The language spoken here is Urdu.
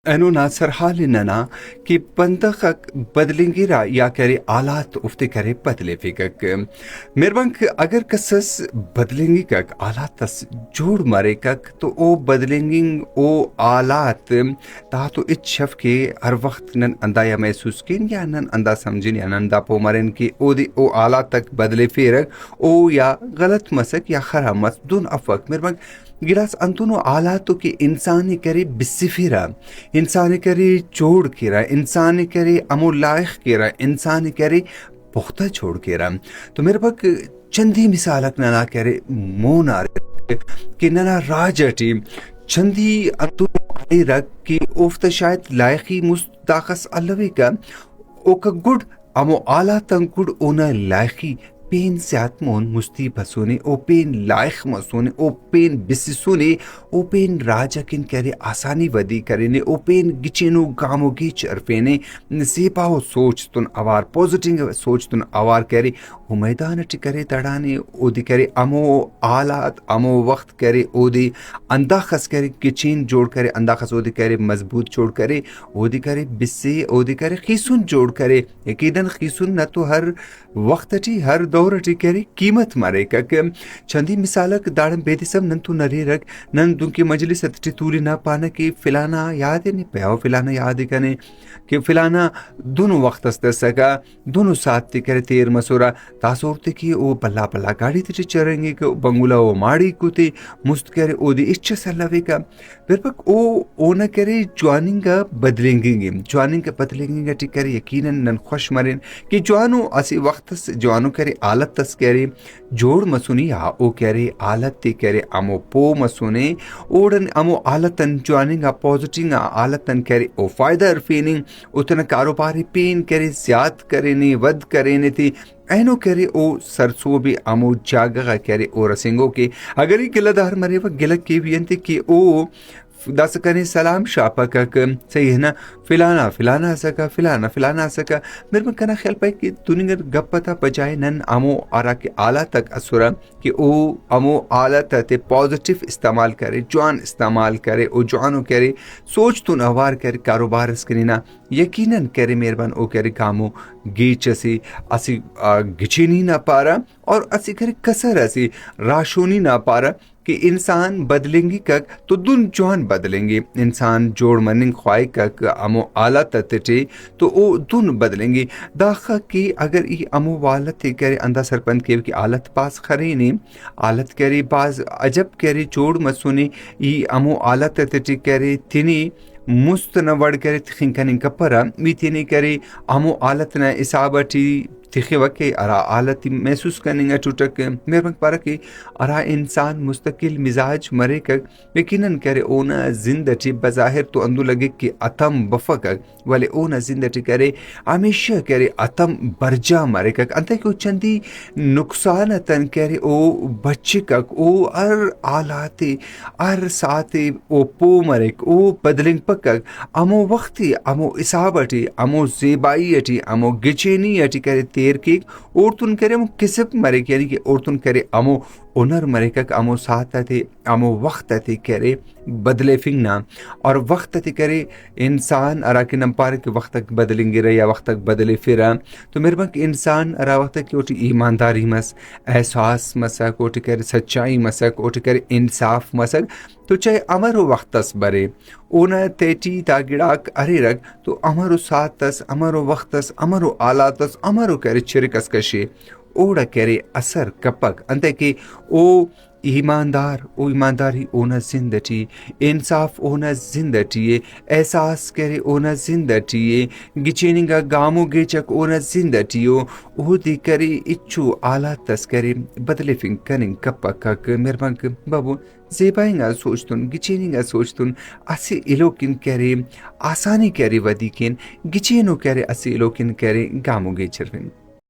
انو ناصر حال ننا کہ پندخک بدلنگی را یا کرے آلات افتے کرے بدلے فکک میربنک اگر کسس بدلنگی کک آلات تس جوڑ مرے کک تو او بدلنگنگ او آلات تا تو اچھف کے ہر وقت نن اندا یا محسوس کین یا نن اندا سمجھن یا نن دا پو مرن کہ او دی او آلات تک بدلے فیرک او یا غلط مسک یا خراب مس دون افق میربنک گلاس انتونو آلاتو کے انسانی کرے بسفیرا انسانی کرے چوڑ کیرا انسانی کرے امو لائق کیرا انسانی کرے پختہ چھوڑ کیرا تو میرے پاک چندی مثالک ننا کرے مون آرے کہ ننا راجٹی چندی انتونو آئی رکھ کہ اوفتا شاید لائقی مستاقس اللوی کا اوکا گوڑ امو آلاتن گوڑ اونا لائقی پین سیات مون مستی بسونے او پین لائق مسونے او پین بسسونے او پین راجا کن کرے آسانی ودی کرنے او پین گچینو گامو گیچ ارفینے سیپاو سوچ تن آوار پوزیٹنگ سوچ تن آوار کرے او میدان اٹی کرے تڑانے او دی کرے امو آلات امو وقت کرے او دی انداخس کرے گچین جوڑ کرے انداخس او دی کرے مضبوط جوڑ کرے او دی کرے بسے او دی کرے خیسون جوڑ کرے یقیدن خیسون نہ تو ہر وقت اٹی ہر دور اٹی کرے قیمت مارے کک چندی مثالک داڑم بیدسم نن تو نری رک نن دن کی مجلس اٹی تولی نہ پانا کہ فلانا یاد ہے نہیں پیاو فلانا یاد کنے کہ فلانا دونوں وقت است سکا دونوں ساتھ تی کرے تیر مسورا تاثورتے کی او پلا پلا گاڑی تی چریں گے کہ بنگولا او ماڑی کو تی مست کرے او دی اچھا سلوے کا پھر پک او نہ کرے جواننگ بدلیں گے جواننگ بدلیں گے ٹی کرے یقیناً نن خوش مرین کہ جوانو اسی وقت جوانو کرے آلت تس کرے جوڑ مسونی یا او کرے آلت تی کرے امو پو مسونے اوڑن امو آلتن جواننگ پوزیٹنگ آلتن کرے او فائدہ رفیننگ اتنا کاروباری پین کرے زیاد کرنے ود کرنے تھی اینو کرے او سرسو بھی امو جاگا کرے او رسنگو کے اگر ہی گلہ دار مرے وہ گلک کی بھی انتے کہ او دس کرنے سلام شاپا کک صحیح ہے نا فلانا سکا میرے میں کنا خیال پائے کہ دنگر گپ پتا بجائے نن امو آرا کے آلہ تک اسورا کہ او امو آلہ تے پوزیٹیو استعمال کرے جوان استعمال کرے او جوانو کرے سوچ تو نوار کرے کاروبار اسکرینا یقیناً کرے مہربان او کرے کامو گیچ اسی گچینی نہ پارا اور اسی کرے کسر اسی راشونی نہ پارا کہ انسان بدلیں گی کک تو دن جوان بدلیں گے انسان جوڑ مننگ خواہ کک امو آلت تٹے تو او دن بدلیں گے داخا کی اگر ای امو والت کرے اندہ سرپند کے کہ آلت پاس خرینے آلت کرے باز عجب کرے جوڑ مسونے ای امو آلت تٹے کرے تینی مستنوڑ کرے تخنکنن کپرا میتینی کرے امو آلتنا اصابتی تخی وکے ارا آلتی محسوس کرنے گا ٹوٹک میرے پارا کہ ارا انسان مستقل مزاج مرے کک یقیناً کرے اونا زندٹی بظاہر تو اندو لگے کہ اتم بفک ولی اونا زندٹی کرے ہمیشہ کرے اتم برجا مرے کک انتا کہ چندی نقصانتن کرے او بچے کک او ار آلاتی ار ساتی او پو مرے او بدلنگ پکک امو وقتی امو اصابتی امو زیبائیتی امو گچینیتی کرے تیر کیک اورتن کرے امو کسب مرے یعنی کہ اورتن کرے امو اونر مرے کک امو ساتھ تے امو وقت تے کرے بدلے فنگنا اور وقت تے کرے انسان ارا کے نمپارے کہ وقت تک بدلیں گے یا وقت تک بدلے پھرا تو میرے بک انسان ارا وقت کی اوٹی ایمانداری مس احساس مسک اوٹی کرے سچائی مسک اوٹی کرے انصاف مسک تو چاہے امرو وقت تس برے اونا تیٹی تا گڑاک ارے رگ تو امرو ساتھ تس امرو وقت تس امرو آلات تس امرو کرے چرکس کشے اوڑا کرے اثر کپک انتے کہ او ایمانداری اونا زندٹی انصاف اونا زندٹی احساس کرے اونا زندٹی گچیننگا گامو گیچک اونا زندٹیو او دی کرے اچھو آلات تس کرے بدلے فنگ کننگ کپک مہربان بابو زیبائنگا سوچتن گچیننگا سوچتن اسی الوکن کرے آسانی کرے ودی کن گچینو کرے اسی الوکن کرے گامو گیچر فنگ